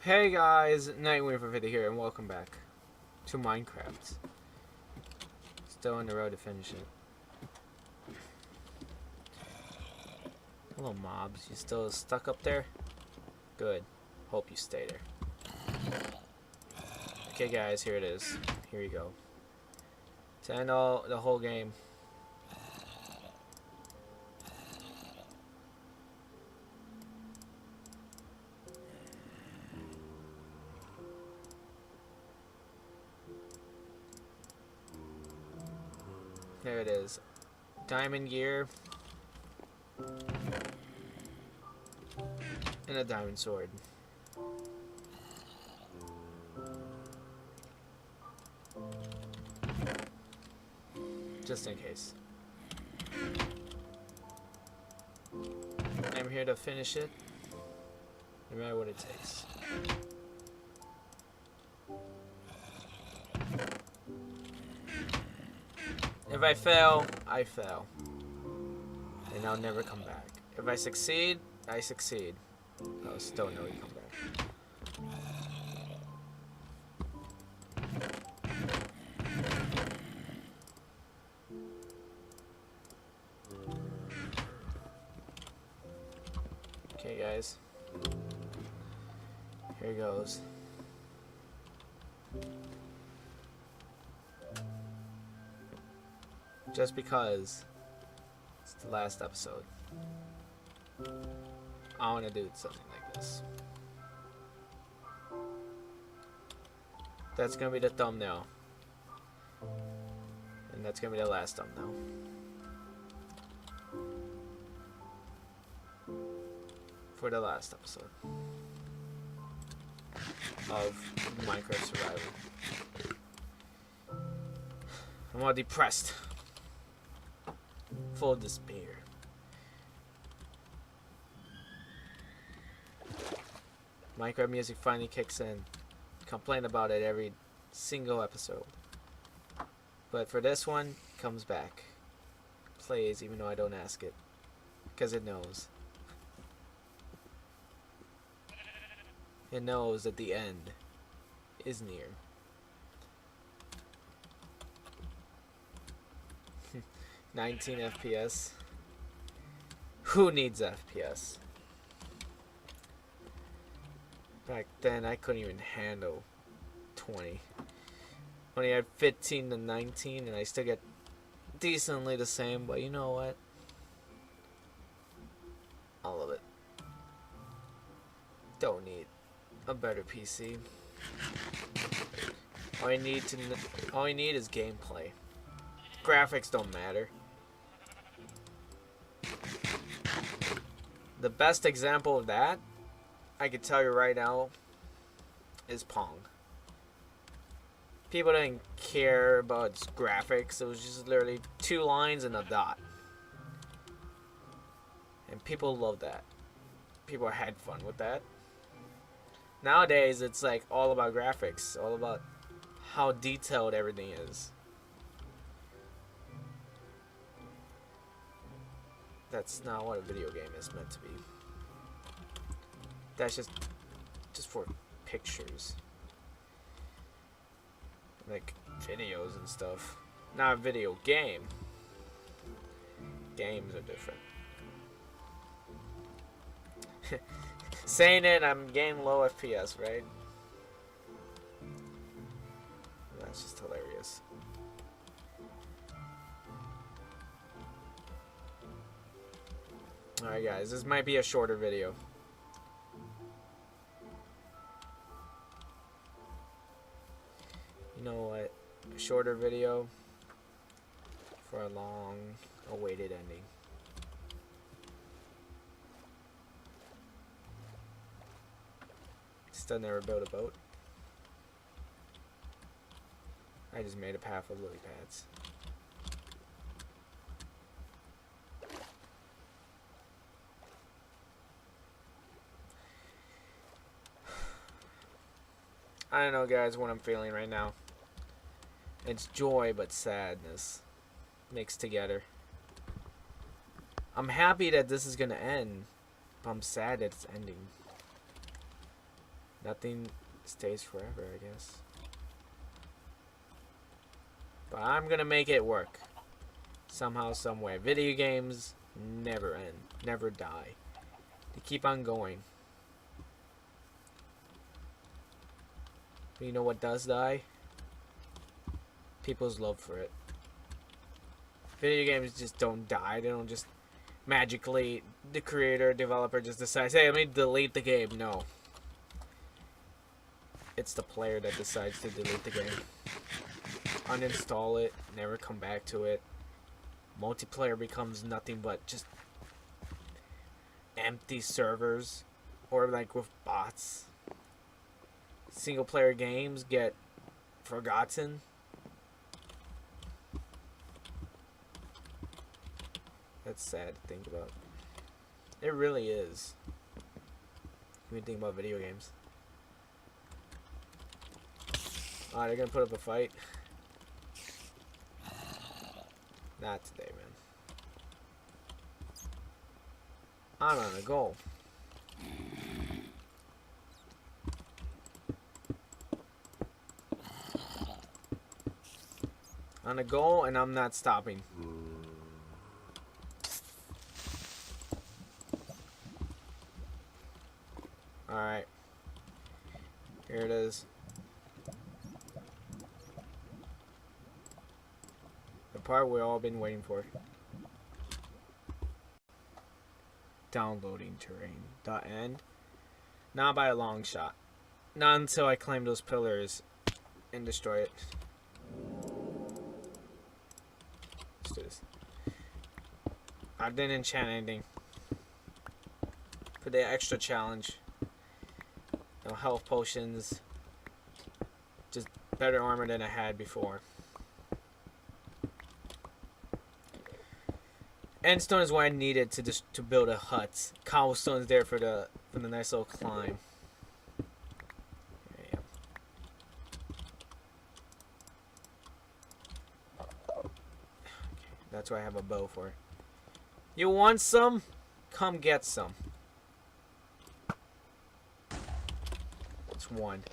Hey guys, Nightwing for 50 here, and welcome back to Minecraft. Still on the road to finish it. Hello mobs, you still stuck up there? Good. Hope you stay there. Okay guys, here it is. Here you go. To end the whole game. There it is. Diamond gear. And a diamond sword. Just in case. I'm here to finish it. No matter what it takes. If I fail, I fail. And I'll never come back. If I succeed, I succeed. I'll still never come back. Okay guys. Here goes. Just because it's the last episode, I want to do something like this. That's gonna be the thumbnail, and that's gonna be the last thumbnail for the last episode of Minecraft Survival. I'm all depressed. Full of despair. Minecraft music finally kicks in. Complain about it every single episode. But for this one, it comes back. Plays even though I don't ask it. Because it knows. It knows that the end is near. 19 FPS. Who needs FPS? Back then, I couldn't even handle 20. When I had 15 to 19, and I still get decently the same, but you know what? I love it. Don't need a better PC. All you need is gameplay. Graphics don't matter. The best example of that, I can tell you right now, is Pong. People didn't care about its graphics. It was just literally 2 lines and a dot. And people loved that. People had fun with that. Nowadays, it's like all about graphics. All about how detailed everything is. That's not what a video game is meant to be. That's just for pictures. Like videos and stuff. Not a video game. Games are different. Saying it, I'm getting low FPS, right? That's just hilarious. Alright guys, this might be a shorter video. You know what? A shorter video for a long awaited ending. Still never built a boat. I just made a path with lily pads. I don't know guys what I'm feeling right now. It's joy but sadness mixed together. I'm happy that this is gonna end, but I'm sad that it's ending. Nothing stays forever, I guess. But I'm gonna make it work. Somehow, someway. Video games never end. Never die. They keep on going. But you know what does die? People's love for it. Video games just don't die. They don't just magically, the creator, developer just decides, hey, let me delete the game. No. It's the player that decides to delete the game. Uninstall it, never come back to it. Multiplayer becomes nothing but just empty servers, or like with bots. Single player games get forgotten. That's sad to think about. It really is. When you think about video games. Oh, they're gonna put up a fight. Not today, man. I'm on a goal. On a goal, and I'm not stopping. Alright. Here it is. The part we've all been waiting for. Downloading terrain.end. Not by a long shot. Not until I climb those pillars and destroy it. Let's do this. I didn't enchant anything. For the extra challenge. No health potions. Just better armor than I had before. Endstone is what I needed to build a hut. Cobblestone's there for the nice little climb. There you go. Okay, that's what I have a bow for. You want some? Come get some. It's one.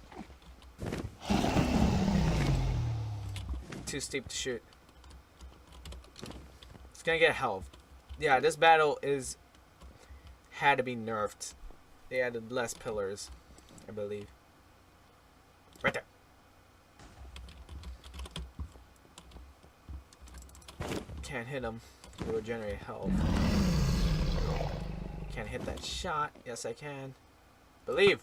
Too steep to shoot. It's gonna get health. Yeah, this battle had to be nerfed. They added less pillars, I believe. Right there. Can't hit him. It will generate health. Can't hit that shot. Yes, I can. Believe.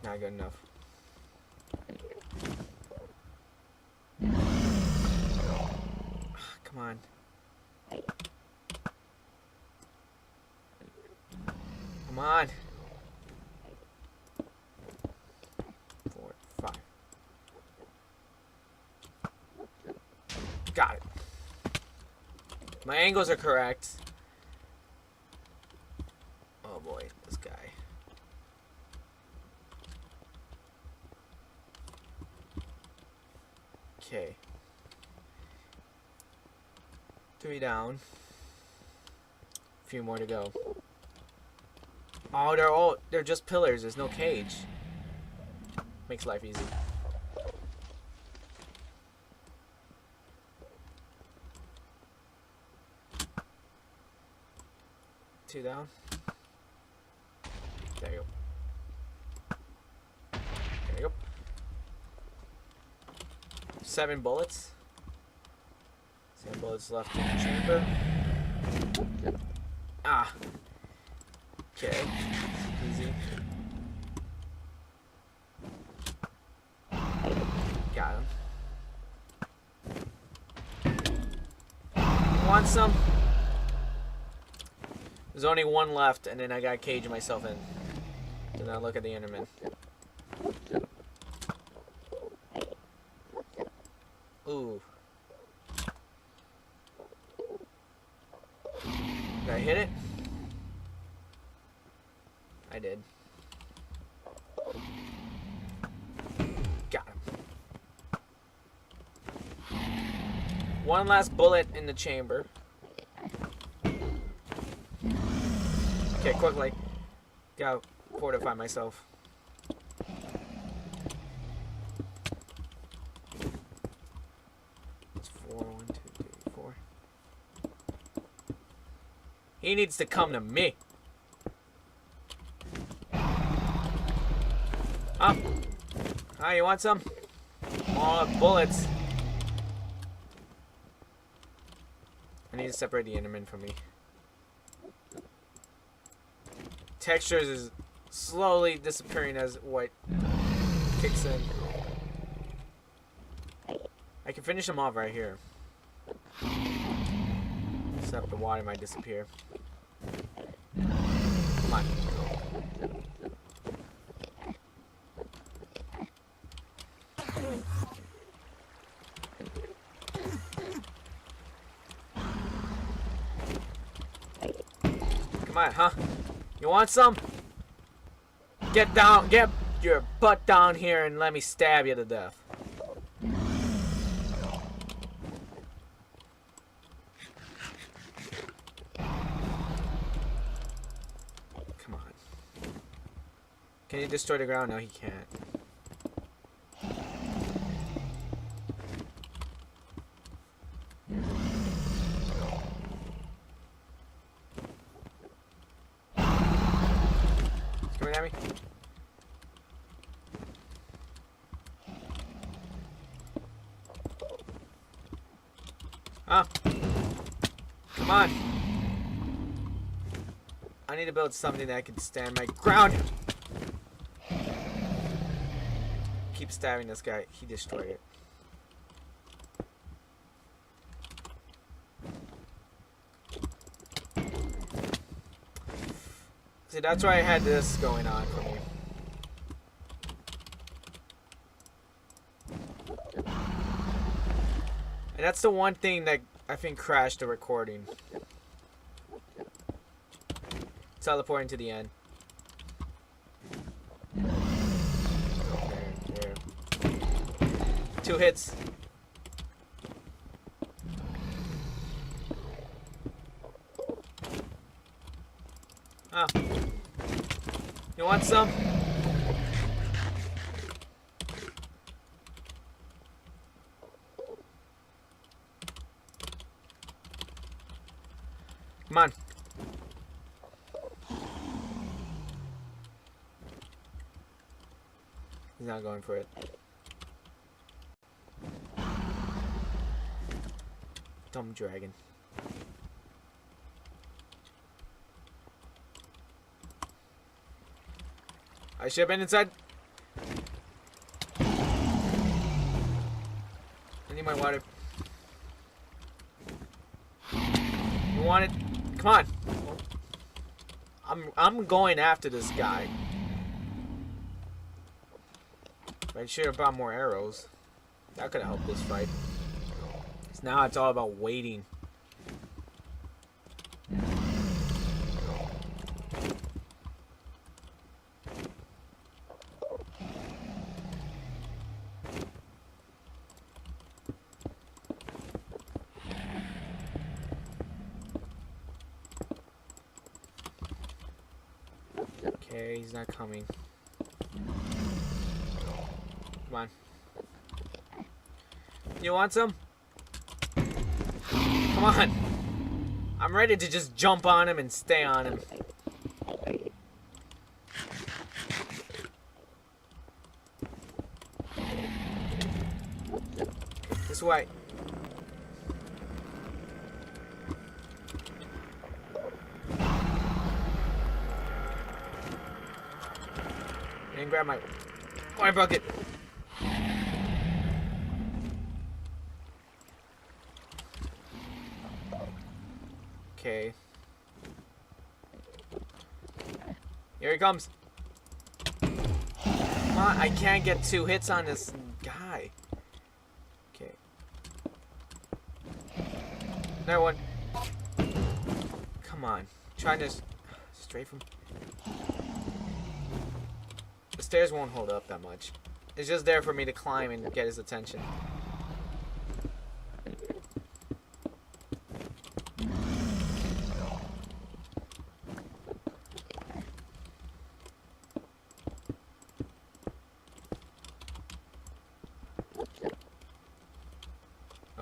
Not good enough. Come on. Come on. 4, 5. Got it. My angles are correct. Oh boy, this guy. Okay. 3 down. A few more to go. Oh, they're just pillars. There's no cage. Makes life easy. Two down. There you go. There you go. 7 bullets. 7 bullets left in the chamber. Ah. Okay. Easy. Got him. Want some? There's only one left, and then I gotta cage myself in. Do not look at the Enderman. Ooh. Did I hit it? I did. Got him. One last bullet in the chamber. Okay, quickly. Gotta fortify myself. It's 4, 1, 2, 3, 4. He needs to come to me. Up. Ah, you want some? More bullets. I need to separate the Enderman from me. Textures is slowly disappearing as white kicks in. I can finish them off right here. Except the water might disappear. Come on. Come on, huh? You want some? Get down, get your butt down here and let me stab you to death. Come on. Can he destroy the ground? No, he can't. Coming at me? Huh? Come on. I need to build something that can stand my ground. Keep stabbing this guy. He destroyed it. See, that's why I had this going on for me. And that's the one thing that I think crashed the recording. Teleporting to the end. There. 2 hits. Ah. You want some? Come on. He's not going for it. Dumb dragon. I should have been inside. I need my water. You want it? Come on. I'm going after this guy. I should have brought more arrows. That could have helped this fight. Now it's all about waiting. Okay, he's not coming. Come on. You want some? Come on. I'm ready to just jump on him and stay on him. This way. And grab my water bucket. Okay. Here he comes. Come on, I can't get 2 hits on this guy. Okay. Another one. Come on. Trying to stray from... The stairs won't hold up that much. It's just there for me to climb and get his attention.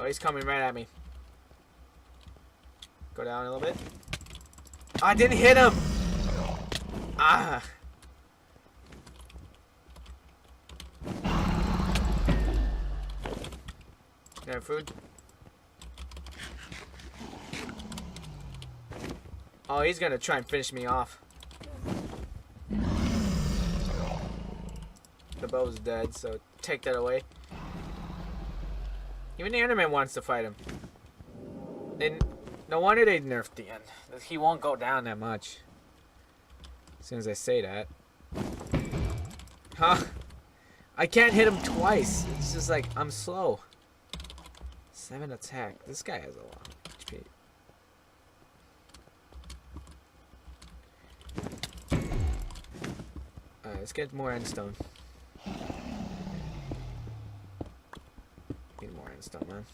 Oh, he's coming right at me. Go down a little bit. Oh, I didn't hit him! Ah! You have food? Oh, he's gonna try and finish me off. The bow's dead, so take that away. Even the Enderman wants to fight him. And no wonder they nerfed the end. He won't go down that much. As soon as I say that. Huh? I can't hit him twice. It's just like, I'm slow. 7 attack. This guy has a lot of HP. Alright, let's get more endstone. Need more endstone, man.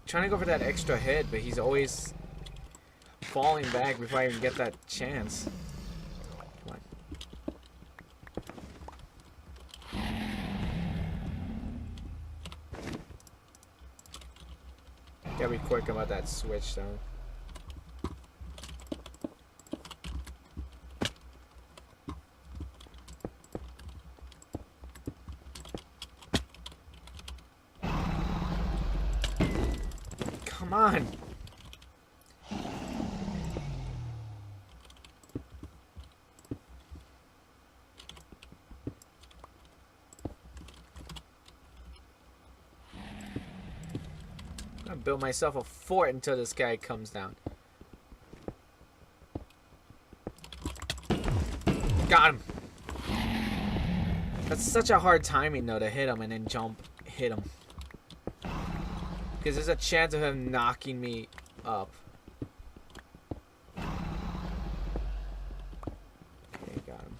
Trying to go for that extra hit, but he's always falling back before I even get that chance. Come on. Gotta be quick about that switch, though. Come on. I'm gonna build myself a fort until this guy comes down. Got him. That's such a hard timing though to hit him and then jump, hit him. Because there's a chance of him knocking me up. Okay, got him.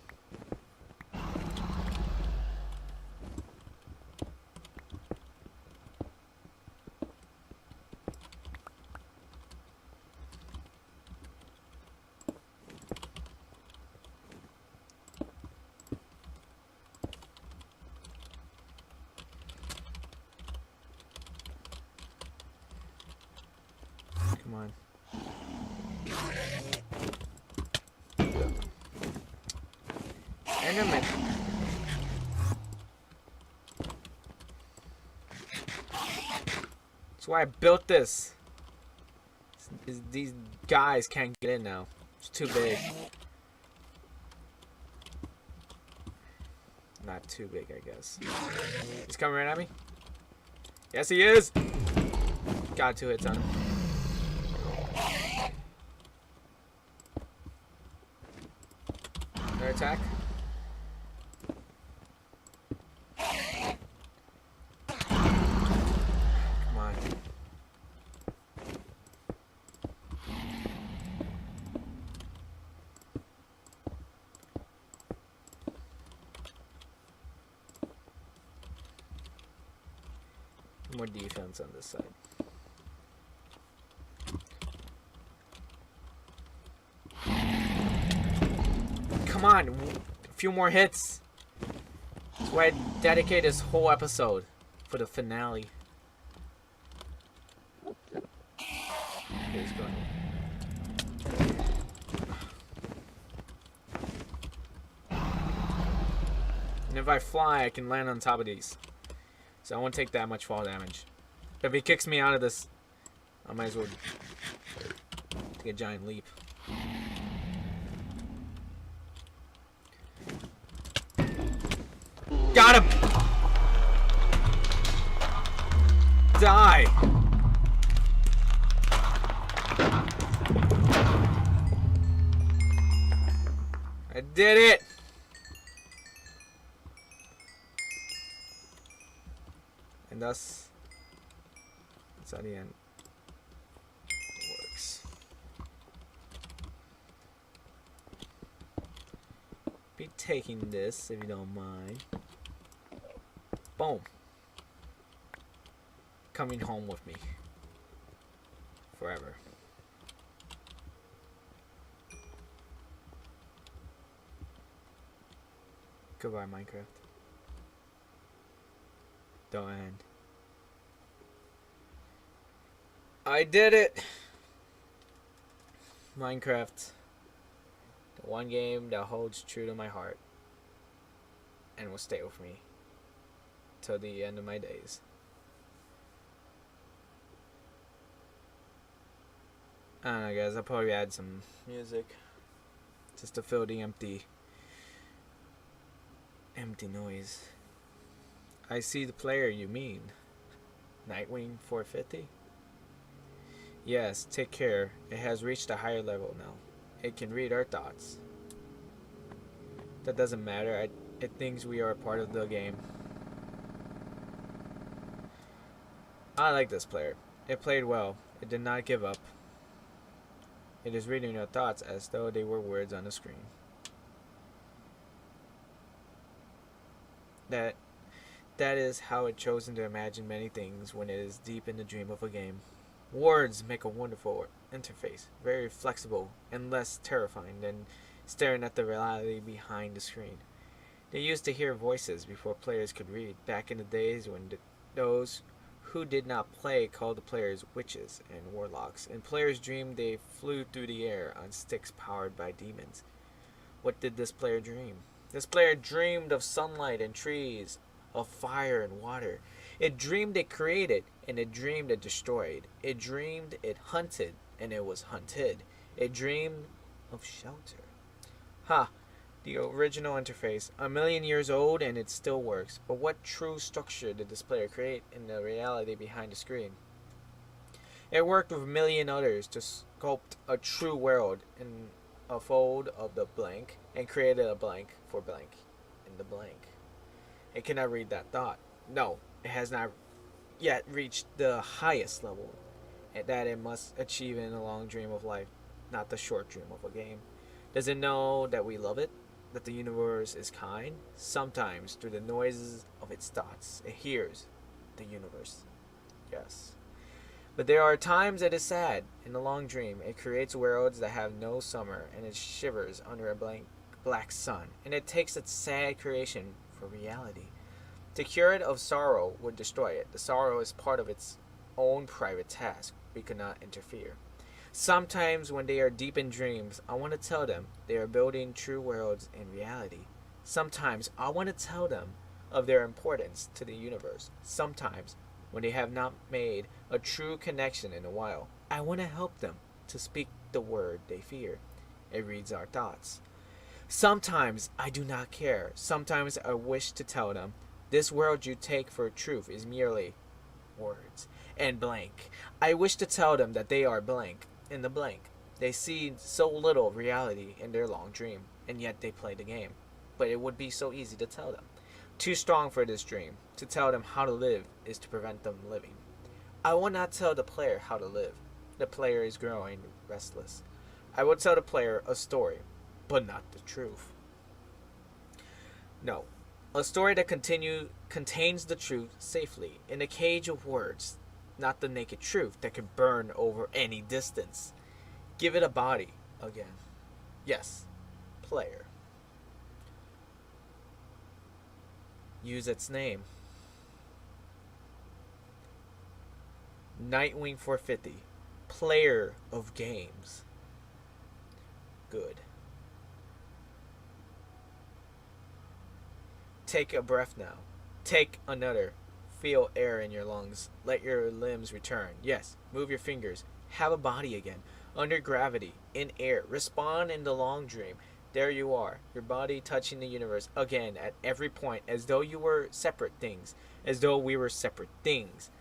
Come on. Enderman. That's why I built this. These guys can't get in now. It's too big. Not too big, I guess. He's coming right at me. Yes, he is. Got 2 hits on him. Another attack. Come on. More defense on this side. Come on, a few more hits. That's why I dedicate this whole episode for the finale. Okay, he's going. And if I fly, I can land on top of these. So I won't take that much fall damage. If he kicks me out of this, I might as well take a giant leap. Got him! Die! I did it! And thus, that's how the end works. Be taking this if you don't mind. Boom. Coming home with me. Forever. Goodbye, Minecraft. Don't end. I did it! Minecraft. The one game that holds true to my heart. And will stay with me. Till the end of my days. I don't know, guys. I'll probably add some music. Just to fill the empty noise. I see the player you mean. Nightwing 450? Yes, take care. It has reached a higher level now. It can read our thoughts. That doesn't matter. It thinks we are a part of the game. I like this player. It played well. It did not give up. It is reading your thoughts as though they were words on the screen. That is how it chosen to imagine many things when it is deep in the dream of a game. Words make a wonderful interface, very flexible and less terrifying than staring at the reality behind the screen. They used to hear voices before players could read, back in the days when those who did not play called the players witches and warlocks, and players dreamed they flew through the air on sticks powered by demons. What did this player dream? This player dreamed of sunlight and trees, of fire and water. It dreamed it created, and it dreamed it destroyed. It dreamed it hunted, and it was hunted. It dreamed of shelter. Ha! The original interface, 1,000,000 years old, and it still works. But what true structure did this player create in the reality behind the screen? It worked with 1,000,000 others to sculpt a true world in a fold of the blank, and created a blank for blank in the blank. It cannot read that thought. No, it has not yet reached the highest level that it must achieve in a long dream of life, not the short dream of a game. Does it know that we love it? That the universe is kind? Sometimes, through the noises of its thoughts, it hears the universe. Yes. But there are times it is sad. In the long dream, it creates worlds that have no summer, and it shivers under a black sun, and it takes its sad creation for reality. To cure it of sorrow would destroy it. The sorrow is part of its own private task. We could not interfere. Sometimes when they are deep in dreams, I want to tell them they are building true worlds in reality. Sometimes I want to tell them of their importance to the universe. Sometimes when they have not made a true connection in a while, I want to help them to speak the word they fear. It reads our thoughts. Sometimes I do not care. Sometimes I wish to tell them, this world you take for truth is merely words and blank. I wish to tell them that they are blank in the blank. They see so little reality in their long dream, and yet they play the game. But it would be so easy to tell them. Too strong for this dream. To tell them how to live is to prevent them living. I will not tell the player how to live. The player is growing restless. I will tell the player a story, but not the truth. No. A story that contains the truth safely in a cage of words, not the naked truth that can burn over any distance. Give it a body again. Yes, player. Use its name. Nightwing 450, player of games. Good. Take a breath now. Take another. Feel air in your lungs. Let your limbs return. Yes, move your fingers. Have a body again. Under gravity, in air. Respond in the long dream. There you are, your body touching the universe again at every point, as though you were separate things, as though we were separate things.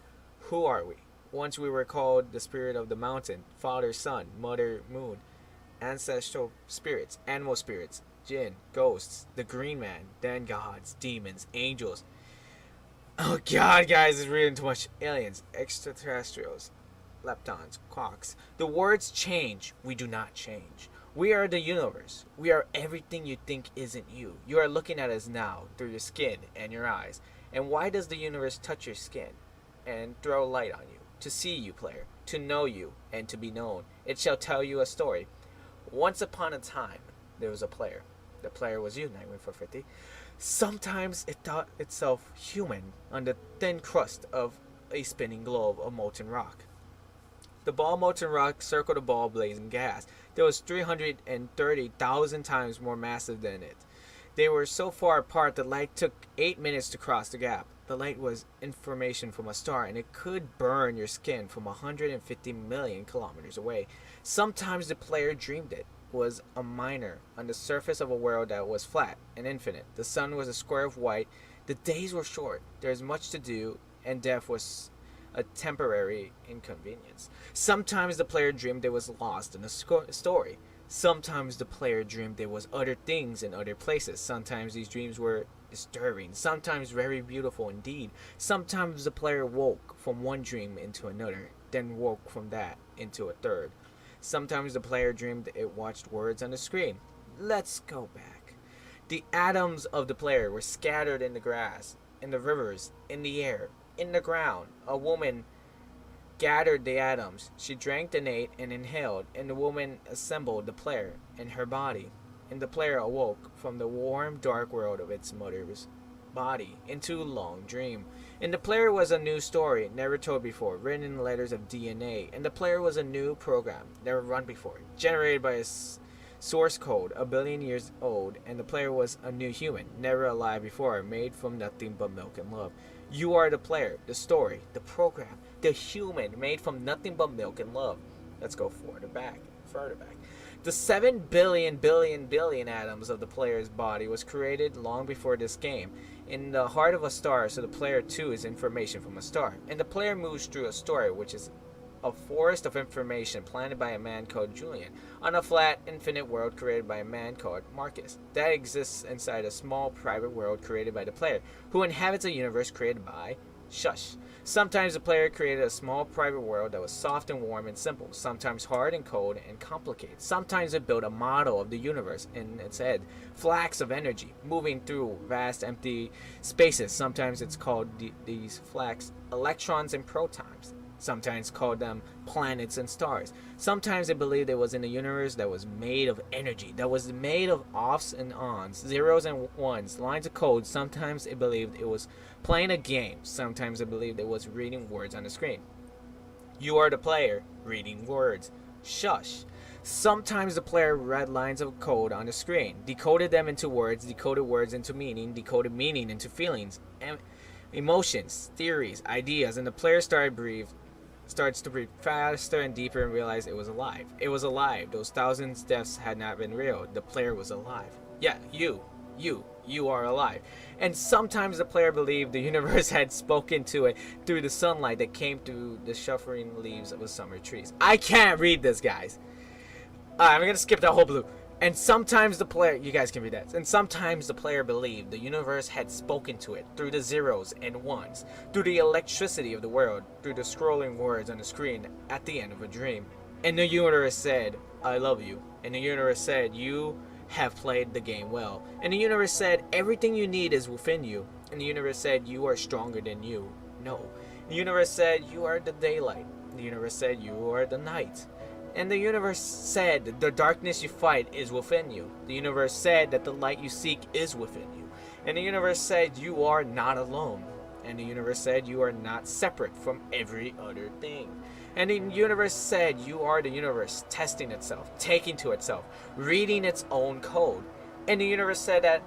Who are we? Once we were called the spirit of the mountain, father, sun, mother, moon, ancestral spirits, animal spirits, jinn, ghosts, the green man, then gods, demons, angels. Oh god, guys, it's reading too much. Aliens, extraterrestrials, leptons, quarks. The words change, we do not change. We are the universe. We are everything you think isn't you. You are looking at us now through your skin and your eyes. And why does the universe touch your skin and throw light on you? To see you, player. To know you and to be known. It shall tell you a story. Once upon a time, there was a player. The player was you, Nightwing 450. Sometimes it thought itself human on the thin crust of a spinning globe of molten rock. The ball molten rock circled a ball blazing gas that was 330,000 times more massive than it. They were so far apart that light took 8 minutes to cross the gap. The light was information from a star, and it could burn your skin from 150 million kilometers away. Sometimes the player dreamed it was a miner on the surface of a world that was flat and infinite. The sun was a square of white. The days were short. There was much to do, and death was a temporary inconvenience. Sometimes the player dreamed they was lost in a story. Sometimes the player dreamed there was other things in other places. Sometimes these dreams were disturbing, sometimes very beautiful indeed. Sometimes the player woke from one dream into another, then woke from that into a third. Sometimes the player dreamed it watched words on the screen. Let's go back. The atoms of the player were scattered in the grass, in the rivers, in the air, in the ground. A woman gathered the atoms. She drank and ate and inhaled, and the woman assembled the player in her body. And the player awoke from the warm, dark world of its mother's body into a long dream. And the player was a new story, never told before, written in letters of DNA. And the player was a new program, never run before, generated by a source code a billion years old. And the player was a new human, never alive before, made from nothing but milk and love. You are the player, the story, the program, the human made from nothing but milk and love. Let's go further back. The 7 billion atoms of the player's body was created long before this game, in the heart of a star, so the player too is information from a star. And the player moves through a story, which is a forest of information planted by a man called Julian, on a flat, infinite world created by a man called Marcus, that exists inside a small, private world created by the player, who inhabits a universe created by Shush. Sometimes the player created a small private world that was soft and warm and simple, sometimes hard and cold and complicated. Sometimes it built a model of the universe in its head, flags of energy moving through vast empty spaces. Sometimes it's called these flags electrons and protons. Sometimes called them planets and stars. Sometimes they believed it was in a universe that was made of energy, that was made of offs and ons, zeros and ones, lines of code. Sometimes they believed it was playing a game. Sometimes they believed it was reading words on the screen. You are the player, reading words. Shush. Sometimes the player read lines of code on the screen, decoded them into words, decoded words into meaning, decoded meaning into feelings, emotions, theories, ideas, and the player starts to breathe faster and deeper and realize it was alive. It was alive. Those thousands deaths had not been real. The player was alive. Yeah, you are alive. And sometimes the player believed the universe had spoken to it through the sunlight that came through the shuffling leaves of the summer trees. I can't read this, guys. I'm gonna skip that whole blue. And sometimes the player, you guys can read that. And sometimes the player believed the universe had spoken to it through the zeros and ones, through the electricity of the world, through the scrolling words on the screen at the end of a dream. And the universe said, I love you. And the universe said, you have played the game well. And the universe said, everything you need is within you. And the universe said, you are stronger than you. No. The universe said, you are the daylight. The universe said, you are the night. And the universe said, the darkness you fight is within you. The universe said that the light you seek is within you. And the universe said, you are not alone. And the universe said, you are not separate from every other thing. And the universe said, you are the universe testing itself, taking to itself, reading its own code. And the universe said that,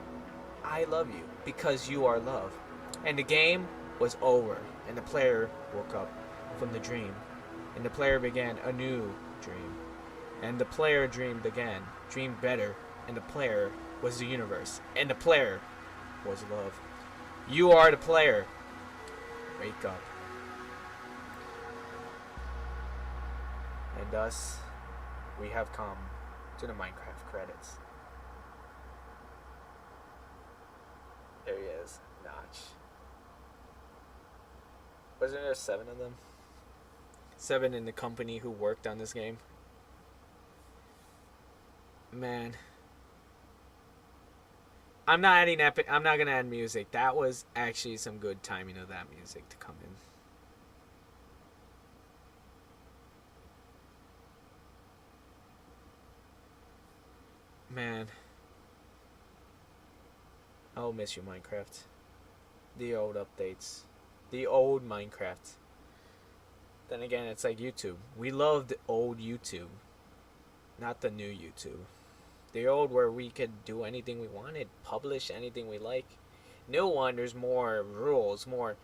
I love you because you are love. And the game was over. And the player woke up from the dream. And the player began a new dream. And the player dreamed again, dreamed better, and the player was the universe, and the player was love. You are the player. Wake up. And thus, we have come to the Minecraft credits. There he is, Notch. Wasn't there 7 of them? 7 in the company who worked on this game. Man. I'm not adding epic. I'm not going to add music. That was actually some good timing of that music to come in. Man. I'll miss you, Minecraft. The old updates. The old Minecraft. Then again, it's like YouTube. We love the old YouTube. Not the new YouTube. The old where we could do anything we wanted. Publish anything we like. New one, there's more rules. More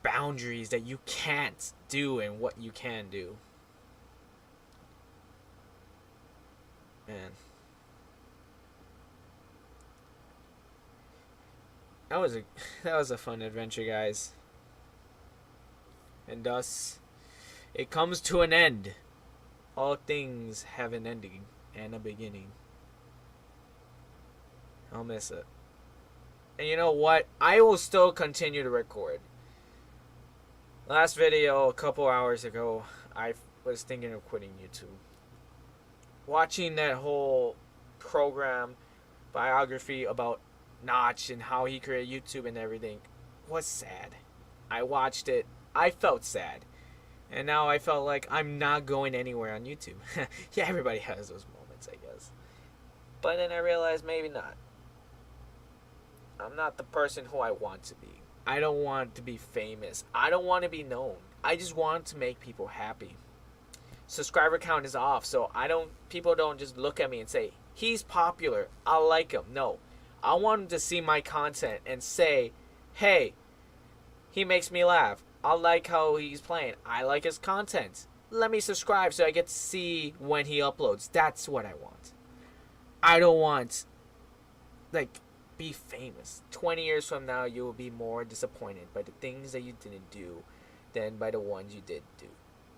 boundaries that you can't do and what you can do. Man. That was a fun adventure, guys. And thus it comes to an end. All things have an ending and a beginning. I'll miss it. And you know what? I will still continue to record. Last video a couple hours ago, I was thinking of quitting YouTube. Watching that whole program, biography about Notch and how he created YouTube and everything was sad. I watched it. I felt sad. And now I felt like I'm not going anywhere on YouTube. Yeah, everybody has those moments, I guess. But then I realized maybe not. I'm not the person who I want to be. I don't want to be famous. I don't want to be known. I just want to make people happy. Subscriber count is off, so people don't just look at me and say, he's popular, I like him. No. I want them to see my content and say, hey, he makes me laugh. I like how he's playing. I like his content. Let me subscribe so I get to see when he uploads. That's what I want. I don't want, be famous. 20 years from now, you will be more disappointed by the things that you didn't do than by the ones you did do.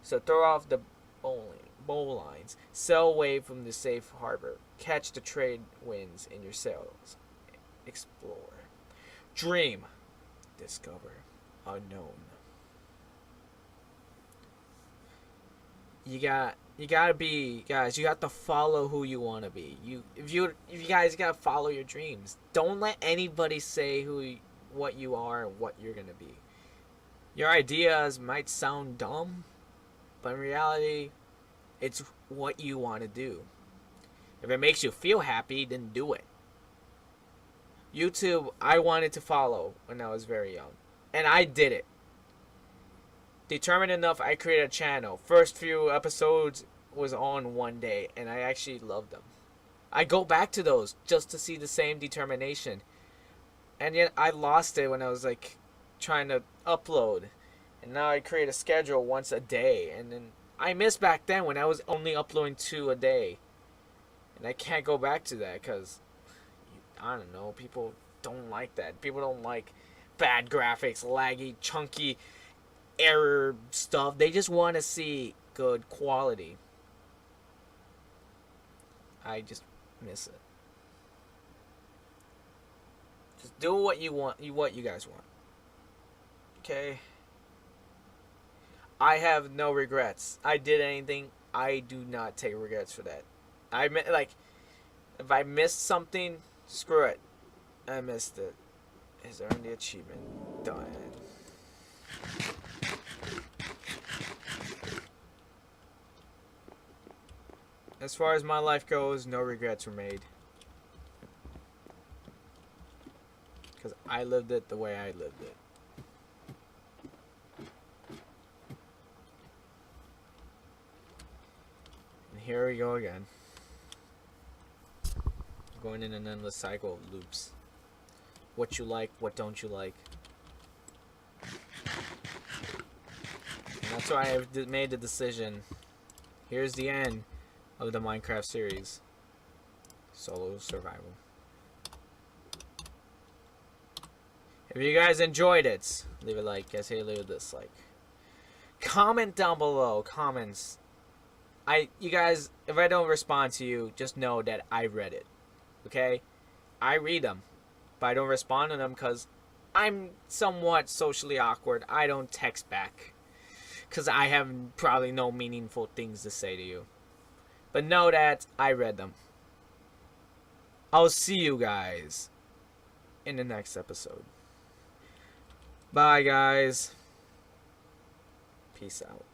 So throw off the bowl lines. Sail away from the safe harbor. Catch the trade winds in your sails. Explore. Dream. Discover. Unknown. You gotta be, guys, you have to follow who you want to be. If you guys gotta follow your dreams. Don't let anybody say what you are and what you're gonna be. Your ideas might sound dumb, but in reality, it's what you want to do. If it makes you feel happy, then do it. YouTube, I wanted to follow when I was very young. And I did it. Determined enough, I created a channel. First few episodes was on one day, and I actually loved them. I go back to those just to see the same determination. And yet, I lost it when I was, trying to upload. And now I create a schedule once a day. And then I missed back then when I was only uploading 2 a day. And I can't go back to that because, I don't know, people don't like that. People don't like bad graphics, laggy, chunky, error stuff. They just want to see good quality. I just miss it. Just do what you want, what you guys want. Okay? I have no regrets. I did anything, I do not take regrets for that. If I missed something, screw it. I missed it. Is there any achievement? Done. As far as my life goes, no regrets were made. Because I lived it the way I lived it. And here we go again. Going in an endless cycle of loops. What you like, what don't you like. And that's why I made the decision. Here's the end of the Minecraft series. Solo survival. If you guys enjoyed it, leave a like. I say leave a dislike. Comment down below. Comments. You guys, if I don't respond to you, just know that I read it. Okay? I read them. But I don't respond to them because I'm somewhat socially awkward. I don't text back. Because I have probably no meaningful things to say to you. But know that I read them. I'll see you guys in the next episode. Bye, guys. Peace out.